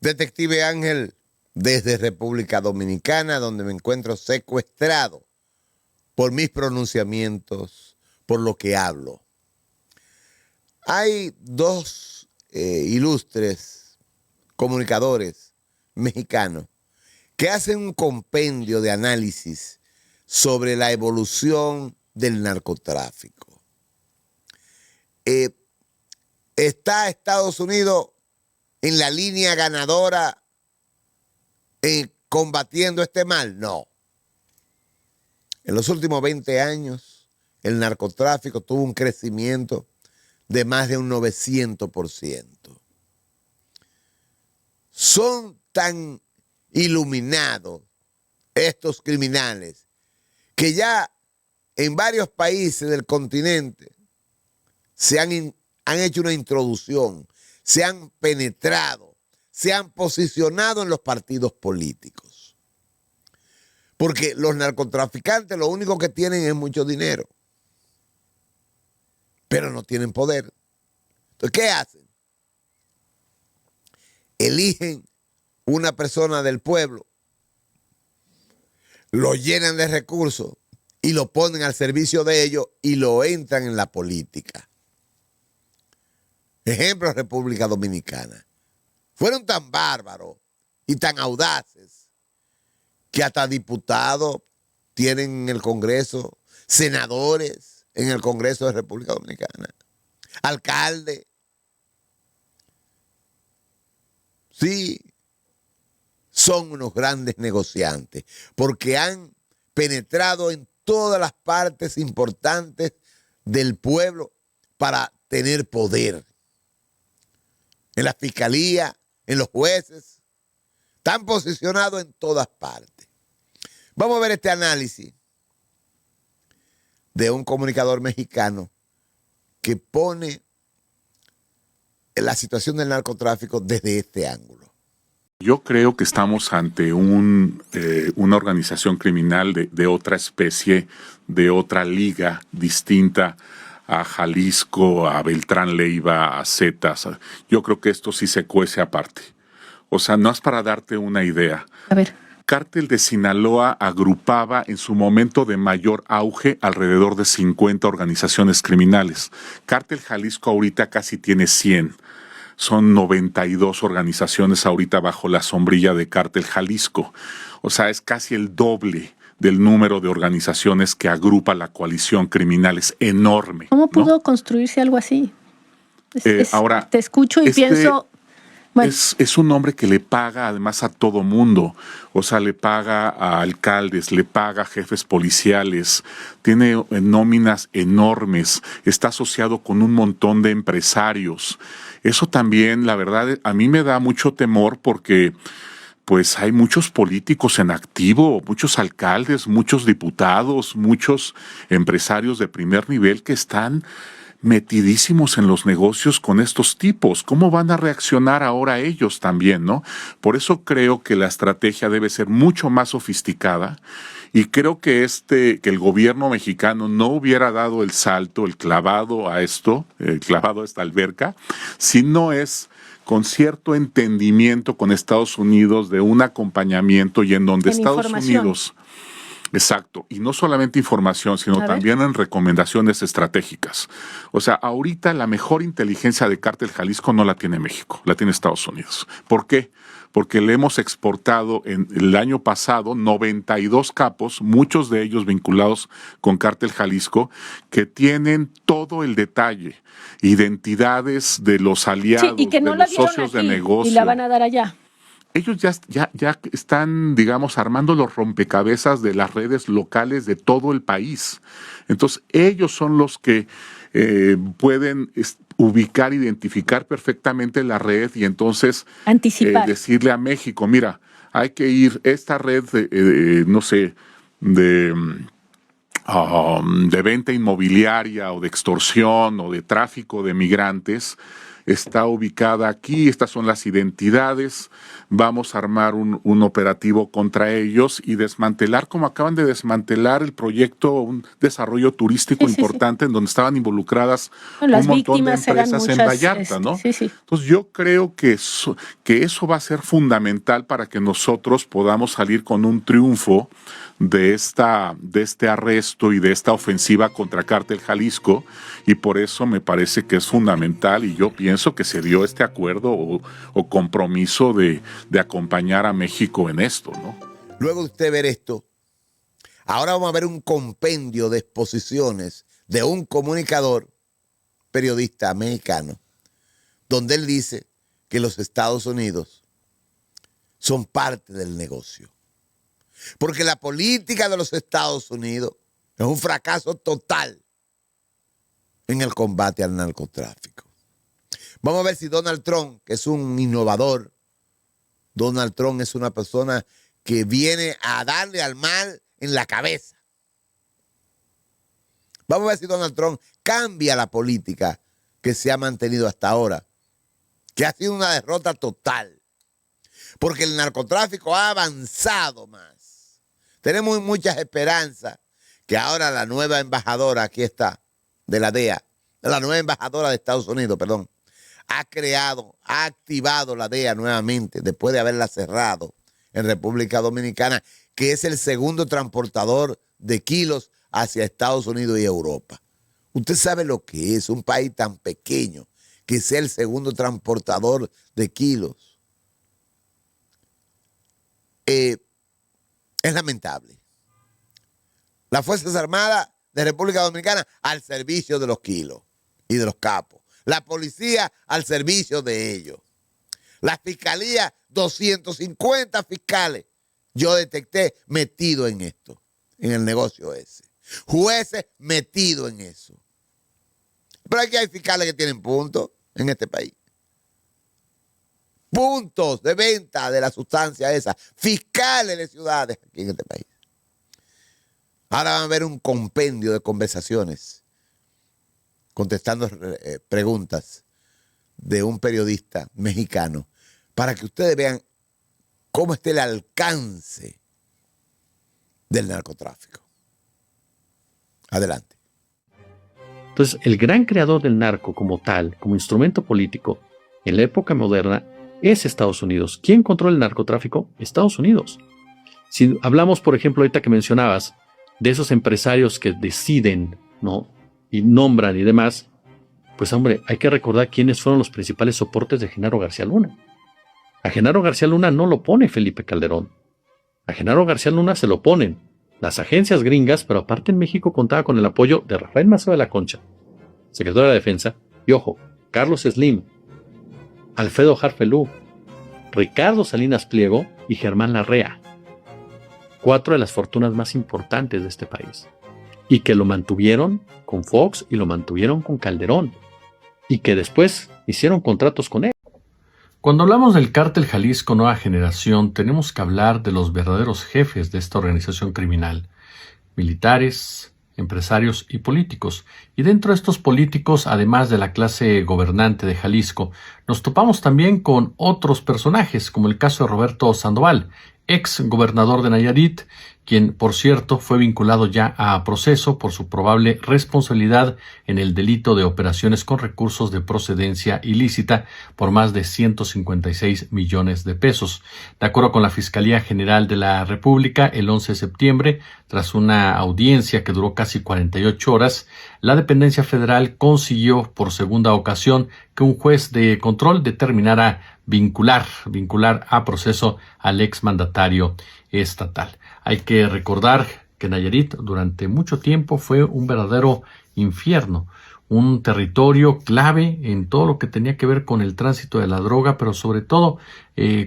Detective Ángel, desde República Dominicana, donde me encuentro secuestrado por mis pronunciamientos, por lo que hablo. Hay dos ilustres comunicadores mexicanos que hacen un compendio de análisis sobre la evolución del narcotráfico. ¿Está Estados Unidos en la línea ganadora combatiendo este mal? No. En los últimos 20 años, el narcotráfico tuvo un crecimiento de más de un 900%. Son tan iluminados estos criminales que ya en varios países del continente se han hecho una introducción, se han penetrado, se han posicionado en los partidos políticos. Porque los narcotraficantes lo único que tienen es mucho dinero, pero no tienen poder. Entonces, ¿qué hacen? Eligen una persona del pueblo, lo llenan de recursos y lo ponen al servicio de ellos y lo entran en la política. Ejemplo, República Dominicana. Fueron tan bárbaros y tan audaces que hasta diputados tienen en el Congreso, senadores en el Congreso de República Dominicana, alcaldes. Sí, son unos grandes negociantes porque han penetrado en todas las partes importantes del pueblo para tener poder. En la fiscalía, en los jueces, están posicionados en todas partes. Vamos a ver este análisis de un comunicador mexicano que pone la situación del narcotráfico desde este ángulo. Yo creo que estamos ante una organización criminal de otra especie, de otra liga distinta a Jalisco, a Beltrán Leiva, a Zetas. Yo creo que esto sí se cuece aparte. O sea, no es para darte una idea. A ver. Cártel de Sinaloa agrupaba en su momento de mayor auge alrededor de 50 organizaciones criminales. Cártel Jalisco ahorita casi tiene 100. Son 92 organizaciones ahorita bajo la sombrilla de Cártel Jalisco. O sea, es casi el doble del número de organizaciones que agrupa la coalición criminal. Es enorme. ¿Cómo pudo ¿no? construirse algo así? Ahora, te escucho y pienso... Bueno. Es un hombre que le paga además a todo mundo, o sea, le paga a alcaldes, le paga a jefes policiales, tiene nóminas enormes, está asociado con un montón de empresarios. Eso también, la verdad, a mí me da mucho temor porque pues hay muchos políticos en activo, muchos alcaldes, muchos diputados, muchos empresarios de primer nivel que están metidísimos en los negocios con estos tipos. ¿Cómo van a reaccionar ahora ellos también, no? Por eso creo que la estrategia debe ser mucho más sofisticada y creo que que el gobierno mexicano no hubiera dado el salto, el clavado a esta alberca, si no es con cierto entendimiento con Estados Unidos de un acompañamiento y en donde Estados Unidos... Exacto, y no solamente información, sino también en recomendaciones estratégicas. O sea, ahorita la mejor inteligencia de Cártel Jalisco no la tiene México, la tiene Estados Unidos. ¿Por qué? Porque le hemos exportado en el año pasado 92 capos, muchos de ellos vinculados con Cártel Jalisco, que tienen todo el detalle, identidades de los aliados, y que no de la los socios de negocio. Y la van a dar allá. Ellos ya están, digamos, armando los rompecabezas de las redes locales de todo el país. Entonces, ellos son los que pueden ubicar, identificar perfectamente la red y entonces decirle a México, mira, hay que ir, esta red, no sé, de venta inmobiliaria o de extorsión o de tráfico de migrantes, está ubicada aquí, estas son las identidades, vamos a armar un operativo contra ellos y desmantelar, como acaban de desmantelar el proyecto, un desarrollo turístico importante en donde estaban involucradas las un montón de víctimas eran empresas en muchas, Vallarta, ¿no? Sí, sí. Entonces yo creo que eso va a ser fundamental para que nosotros podamos salir con un triunfo de este arresto y de esta ofensiva contra Cártel Jalisco, y por eso me parece que es fundamental, y yo pienso que se dio este acuerdo o compromiso de acompañar a México en esto, ¿no? Luego de usted ver esto, ahora vamos a ver un compendio de exposiciones de un comunicador, periodista mexicano, donde él dice que los Estados Unidos son parte del negocio. Porque la política de los Estados Unidos es un fracaso total en el combate al narcotráfico. Vamos a ver si Donald Trump, que es un innovador, Donald Trump es una persona que viene a darle al mal en la cabeza. Vamos a ver si Donald Trump cambia la política que se ha mantenido hasta ahora, que ha sido una derrota total. Porque el narcotráfico ha avanzado más. Tenemos muchas esperanzas que ahora la nueva embajadora, aquí está, de la DEA, la nueva embajadora de Estados Unidos, perdón, ha activado la DEA nuevamente después de haberla cerrado en República Dominicana, que es el segundo transportador de kilos hacia Estados Unidos y Europa. Usted sabe lo que es un país tan pequeño que sea el segundo transportador de kilos. Es lamentable. Las Fuerzas Armadas de República Dominicana al servicio de los kilos y de los capos. La policía al servicio de ellos. La fiscalía, 250 fiscales. Yo detecté metido en esto, en el negocio ese. Jueces metidos en eso. Pero aquí hay fiscales que tienen puntos en este país. Puntos de venta de la sustancia esa. Fiscales de ciudades aquí en este país. Ahora van a ver un compendio de conversaciones contestando preguntas de un periodista mexicano para que ustedes vean cómo está el alcance del narcotráfico. Adelante. Entonces, el gran creador del narco como tal, como instrumento político, en la época moderna, es Estados Unidos. ¿Quién controla el narcotráfico? Estados Unidos. Si hablamos, por ejemplo, ahorita que mencionabas, de esos empresarios que deciden, ¿no?, y nombran y demás, pues hombre, hay que recordar quiénes fueron los principales soportes de Genaro García Luna. A Genaro García Luna no lo pone Felipe Calderón. A Genaro García Luna se lo ponen las agencias gringas, pero aparte en México contaba con el apoyo de Rafael Maceo de la Concha, secretario de la Defensa, y ojo, Carlos Slim, Alfredo Harfelú, Ricardo Salinas Pliego y Germán Larrea. 4 de las fortunas más importantes de este país. Y que lo mantuvieron con Fox y lo mantuvieron con Calderón. Y que después hicieron contratos con él. Cuando hablamos del Cártel Jalisco Nueva Generación, tenemos que hablar de los verdaderos jefes de esta organización criminal. Militares, empresarios y políticos. Y dentro de estos políticos, además de la clase gobernante de Jalisco, nos topamos también con otros personajes, como el caso de Roberto Sandoval, ex gobernador de Nayarit, quien, por cierto, fue vinculado ya a proceso por su probable responsabilidad en el delito de operaciones con recursos de procedencia ilícita por más de 156 millones de pesos. De acuerdo con la Fiscalía General de la República, el 11 de septiembre, tras una audiencia que duró casi 48 horas, la dependencia federal consiguió por segunda ocasión que un juez de control determinara vincular a proceso al exmandatario estatal. Hay que recordar que Nayarit durante mucho tiempo fue un verdadero infierno, un territorio clave en todo lo que tenía que ver con el tránsito de la droga, pero sobre todo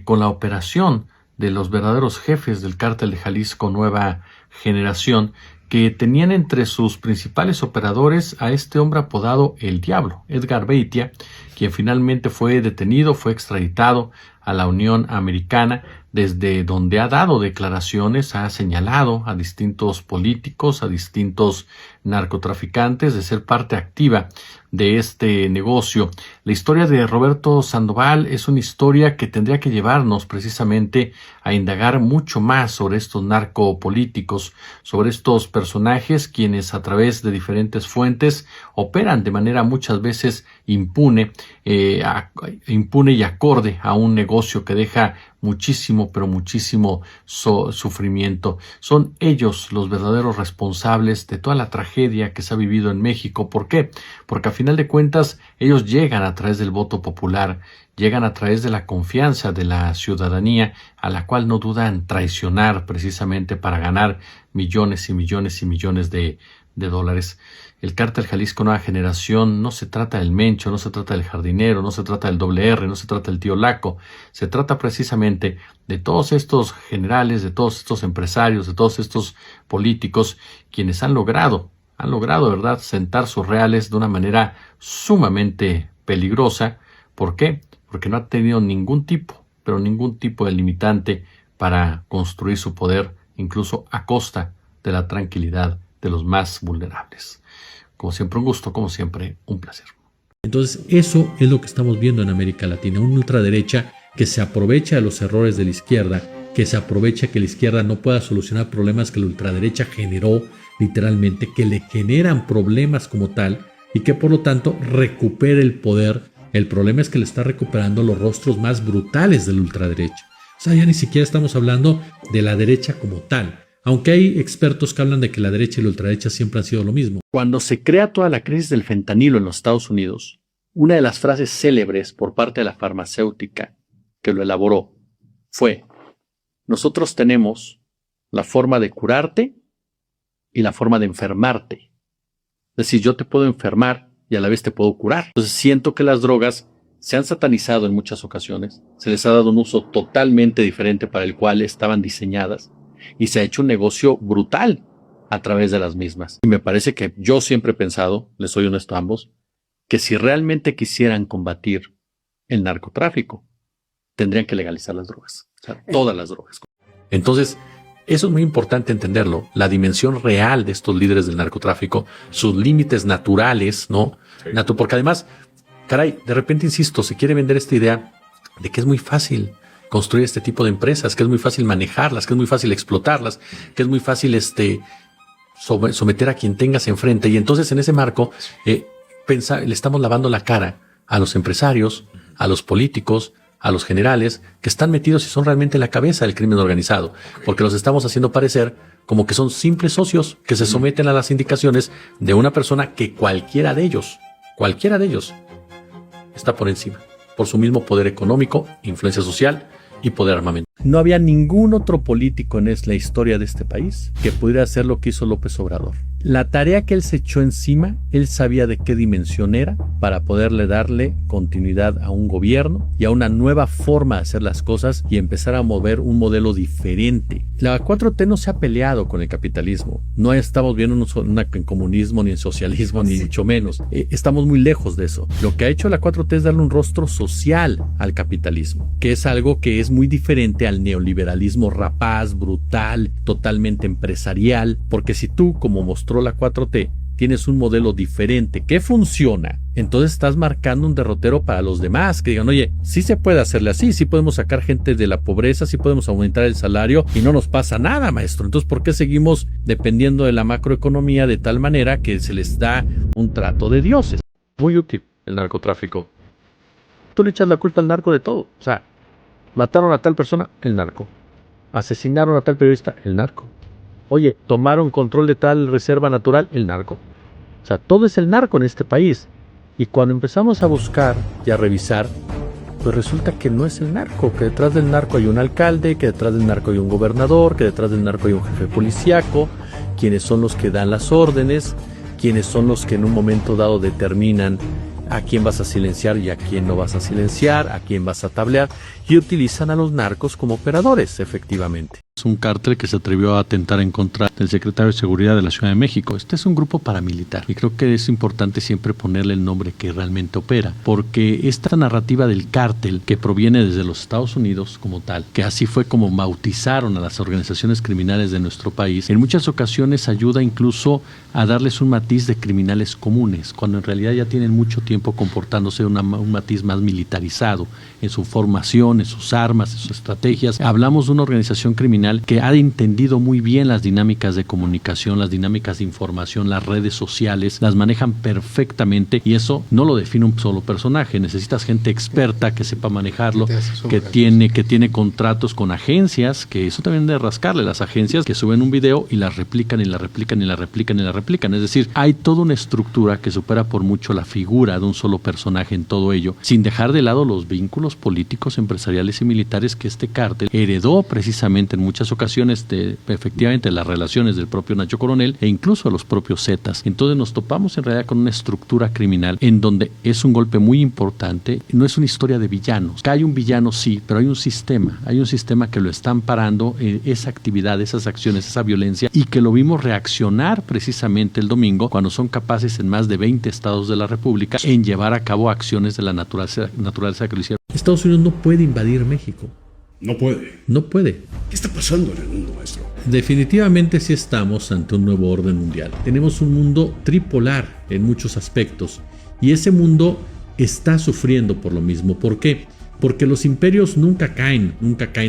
con la operación de los verdaderos jefes del Cártel de Jalisco Nueva Generación, que tenían entre sus principales operadores a este hombre apodado El Diablo, Edgar Beitia, quien finalmente fue detenido, fue extraditado a la Unión Americana, desde donde ha dado declaraciones, ha señalado a distintos políticos, a distintos narcotraficantes de ser parte activa de este negocio. La historia de Roberto Sandoval es una historia que tendría que llevarnos precisamente a indagar mucho más sobre estos narcopolíticos, sobre estos personajes quienes a través de diferentes fuentes operan de manera muchas veces impune y acorde a un negocio que deja muchísimo, pero muchísimo sufrimiento. Son ellos los verdaderos responsables de toda la tragedia que se ha vivido en México. ¿Por qué? Porque a final de cuentas ellos llegan a través del voto popular, llegan a través de la confianza de la ciudadanía, a la cual no dudan traicionar precisamente para ganar millones y millones y millones de dólares. El Cártel Jalisco Nueva Generación no se trata del Mencho, no se trata del Jardinero, no se trata del Doble R, no se trata del Tío Laco. Se trata precisamente de todos estos generales, de todos estos empresarios, de todos estos políticos quienes han logrado de verdad sentar sus reales de una manera sumamente peligrosa. ¿Por qué? Porque no ha tenido ningún tipo de limitante para construir su poder, incluso a costa de la tranquilidad de los más vulnerables. Como siempre un gusto, como siempre un placer. Entonces eso es lo que estamos viendo en América Latina, una ultraderecha que se aprovecha de los errores de la izquierda, que se aprovecha que la izquierda no pueda solucionar problemas que la ultraderecha generó literalmente, que le generan problemas como tal y que por lo tanto recupere el poder. El problema es que le está recuperando los rostros más brutales de la ultraderecha. O sea, ya ni siquiera estamos hablando de la derecha como tal. Aunque hay expertos que hablan de que la derecha y la ultraderecha siempre han sido lo mismo. Cuando se crea toda la crisis del fentanilo en los Estados Unidos, una de las frases célebres por parte de la farmacéutica que lo elaboró fue: nosotros tenemos la forma de curarte y la forma de enfermarte. Es decir, yo te puedo enfermar y a la vez te puedo curar. Entonces siento que las drogas se han satanizado en muchas ocasiones, se les ha dado un uso totalmente diferente para el cual estaban diseñadas, y se ha hecho un negocio brutal a través de las mismas. Y me parece que yo siempre he pensado, les soy honesto a ambos, que si realmente quisieran combatir el narcotráfico, tendrían que legalizar las drogas. O sea, todas las drogas. Entonces, eso es muy importante entenderlo, la dimensión real de estos líderes del narcotráfico, sus límites naturales, ¿no? Sí. Porque además, caray, de repente, insisto, se quiere vender esta idea de que es muy fácil construir este tipo de empresas, que es muy fácil manejarlas, que es muy fácil explotarlas, que es muy fácil someter a quien tengas enfrente. Y entonces en ese marco le estamos lavando la cara a los empresarios, a los políticos, a los generales que están metidos y son realmente la cabeza del crimen organizado, porque los estamos haciendo parecer como que son simples socios que se someten a las indicaciones de una persona que cualquiera de ellos está por encima, por su mismo poder económico, influencia social y poder armamento. No había ningún otro político en la historia de este país que pudiera hacer lo que hizo López Obrador. La tarea que él se echó encima, él sabía de qué dimensión era para poderle darle continuidad a un gobierno y a una nueva forma de hacer las cosas y empezar a mover un modelo diferente. La 4T no se ha peleado con el capitalismo. No estamos viendo en comunismo, ni en socialismo, ni mucho menos. Estamos muy lejos de eso. Lo que ha hecho la 4T es darle un rostro social al capitalismo, que es algo que es muy diferente al neoliberalismo rapaz, brutal, totalmente empresarial, porque si tú, como mostró la 4T, tienes un modelo diferente que funciona, entonces estás marcando un derrotero para los demás, que digan, oye, sí se puede hacerle así, sí podemos sacar gente de la pobreza, sí podemos aumentar el salario y no nos pasa nada, maestro. Entonces, ¿por qué seguimos dependiendo de la macroeconomía de tal manera que se les da un trato de dioses? Muy útil el narcotráfico. Tú le echas la culpa al narco de todo. O sea, mataron a tal persona, el narco. Asesinaron a tal periodista, el narco. Oye, tomaron control de tal reserva natural, el narco. O sea, todo es el narco en este país. Y cuando empezamos a buscar y a revisar, pues resulta que no es el narco, que detrás del narco hay un alcalde, que detrás del narco hay un gobernador, que detrás del narco hay un jefe policíaco, quienes son los que dan las órdenes, quienes son los que en un momento dado determinan a quién vas a silenciar y a quién no vas a silenciar, a quién vas a tablear, y utilizan a los narcos como operadores, efectivamente. Es un cártel que se atrevió a atentar en contra del secretario de Seguridad de la Ciudad de México. Este es un grupo paramilitar y creo que es importante siempre ponerle el nombre que realmente opera, porque esta narrativa del cártel que proviene desde los Estados Unidos como tal, que así fue como bautizaron a las organizaciones criminales de nuestro país, en muchas ocasiones ayuda incluso a darles un matiz de criminales comunes, cuando en realidad ya tienen mucho tiempo comportándose un matiz más militarizado en su formación, en sus armas, en sus estrategias. Hablamos de una organización criminal que ha entendido muy bien las dinámicas de comunicación, las dinámicas de información, las redes sociales, las manejan perfectamente y eso no lo define un solo personaje. Necesitas gente experta que sepa manejarlo, que tiene contratos con agencias, que eso también de rascarle, las agencias que suben un video y la replican y la replican y la replican y la replican. Es decir, hay toda una estructura que supera por mucho la figura de un solo personaje en todo ello, sin dejar de lado los vínculos políticos, empresariales y militares que este cártel heredó precisamente en muchas ocasiones efectivamente las relaciones del propio Nacho Coronel e incluso a los propios Zetas. Entonces nos topamos en realidad con una estructura criminal en donde es un golpe muy importante, no es una historia de villanos. Que hay un villano sí, pero hay un sistema que lo está amparando esa actividad, esas acciones, esa violencia y que lo vimos reaccionar precisamente el domingo cuando son capaces en más de 20 estados de la República en llevar a cabo acciones de la naturaleza que lo hicieron. Estados Unidos no puede invadir México. No puede. No puede. ¿Qué está pasando en el mundo, maestro? Definitivamente sí estamos ante un nuevo orden mundial. Tenemos un mundo tripolar en muchos aspectos y ese mundo está sufriendo por lo mismo. ¿Por qué? Porque los imperios nunca caen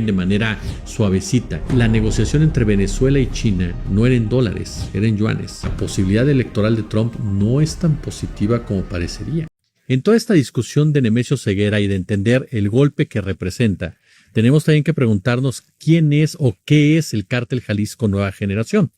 de manera suavecita. La negociación entre Venezuela y China no era en dólares, era en yuanes. La posibilidad electoral de Trump no es tan positiva como parecería. En toda esta discusión de Nemesio Ceguera y de entender el golpe que representa, tenemos también que preguntarnos quién es o qué es el Cártel Jalisco Nueva Generación.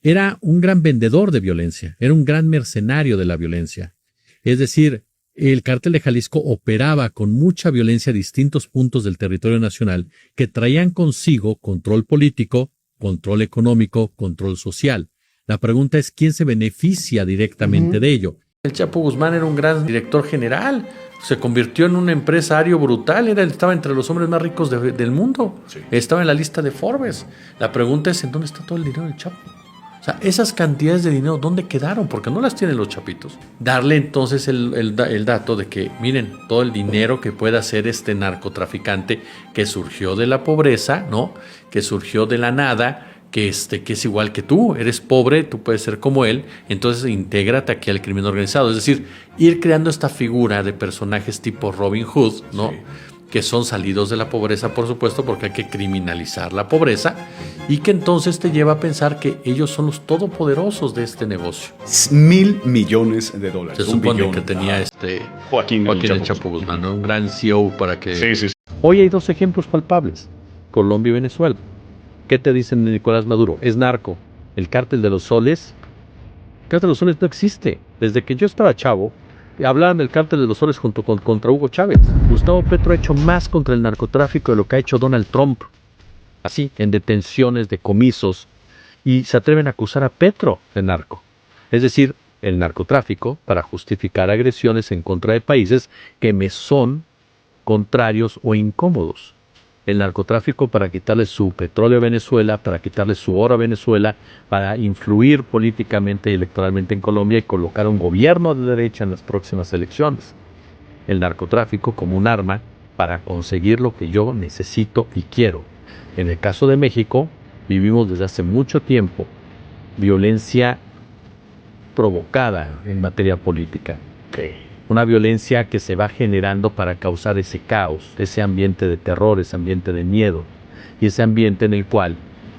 Era un gran vendedor de violencia, era un gran mercenario de la violencia. Es decir, el Cártel de Jalisco operaba con mucha violencia a distintos puntos del territorio nacional que traían consigo control político, control económico, control social. La pregunta es quién se beneficia directamente de ello. El Chapo Guzmán era un gran director general, se convirtió en un empresario brutal, estaba entre los hombres más ricos del mundo, sí. Estaba en la lista de Forbes. La pregunta es, ¿en dónde está todo el dinero del Chapo? O sea, esas cantidades de dinero, ¿dónde quedaron? Porque no las tienen los chapitos. Darle entonces el dato de que, miren, todo el dinero que puede hacer este narcotraficante que surgió de la pobreza, ¿no? Que surgió de la nada, que es igual que tú, eres pobre, tú puedes ser como él, entonces intégrate aquí al crimen organizado. Es decir, ir creando esta figura de personajes tipo Robin Hood, ¿no? Sí. Que son salidos de la pobreza, por supuesto, porque hay que criminalizar la pobreza, y que entonces te lleva a pensar que ellos son los todopoderosos de este negocio. $1,000 millones. Se supone que tenía Joaquín el Chapo Guzmán, ¿no? Un gran CEO para que... Sí. Hoy hay dos ejemplos palpables, Colombia y Venezuela. ¿Qué te dicen de Nicolás Maduro? Es narco. El cártel de los soles. El cártel de los soles no existe. Desde que yo estaba chavo, hablaban del cártel de los soles contra Hugo Chávez. Gustavo Petro ha hecho más contra el narcotráfico de lo que ha hecho Donald Trump. Así, en detenciones, decomisos. Y se atreven a acusar a Petro de narco. Es decir, el narcotráfico para justificar agresiones en contra de países que me son contrarios o incómodos. El narcotráfico para quitarle su petróleo a Venezuela, para quitarle su oro a Venezuela, para influir políticamente y electoralmente en Colombia y colocar un gobierno de derecha en las próximas elecciones. El narcotráfico como un arma para conseguir lo que yo necesito y quiero. En el caso de México, vivimos desde hace mucho tiempo violencia provocada en materia política. Una violencia que se va generando para causar ese caos, ese ambiente de terror, ese ambiente de miedo y ese ambiente en el cual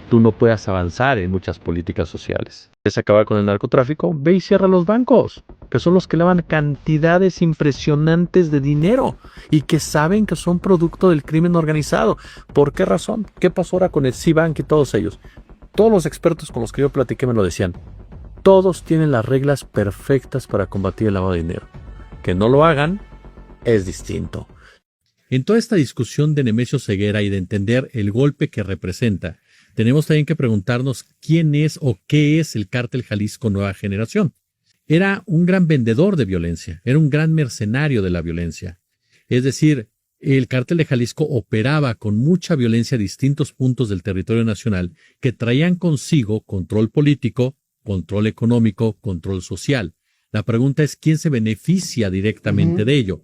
tú no puedas avanzar en muchas políticas sociales. ¿Quieres acabar con el narcotráfico? Ve y cierra los bancos, que son los que lavan cantidades impresionantes de dinero y que saben que son producto del crimen organizado. ¿Por qué razón? ¿Qué pasó ahora con el Citibank y todos ellos? Todos los expertos con los que yo platiqué me lo decían. Todos tienen las reglas perfectas para combatir el lavado de dinero. Que no lo hagan es distinto. En toda esta discusión de Nemesio Ceguera y de entender el golpe que representa, tenemos también que preguntarnos quién es o qué es el Cártel Jalisco Nueva Generación. Era un gran vendedor de violencia, era un gran mercenario de la violencia. Es decir, el cártel de Jalisco operaba con mucha violencia a distintos puntos del territorio nacional que traían consigo control político, control económico, control social. La pregunta es quién se beneficia directamente de ello.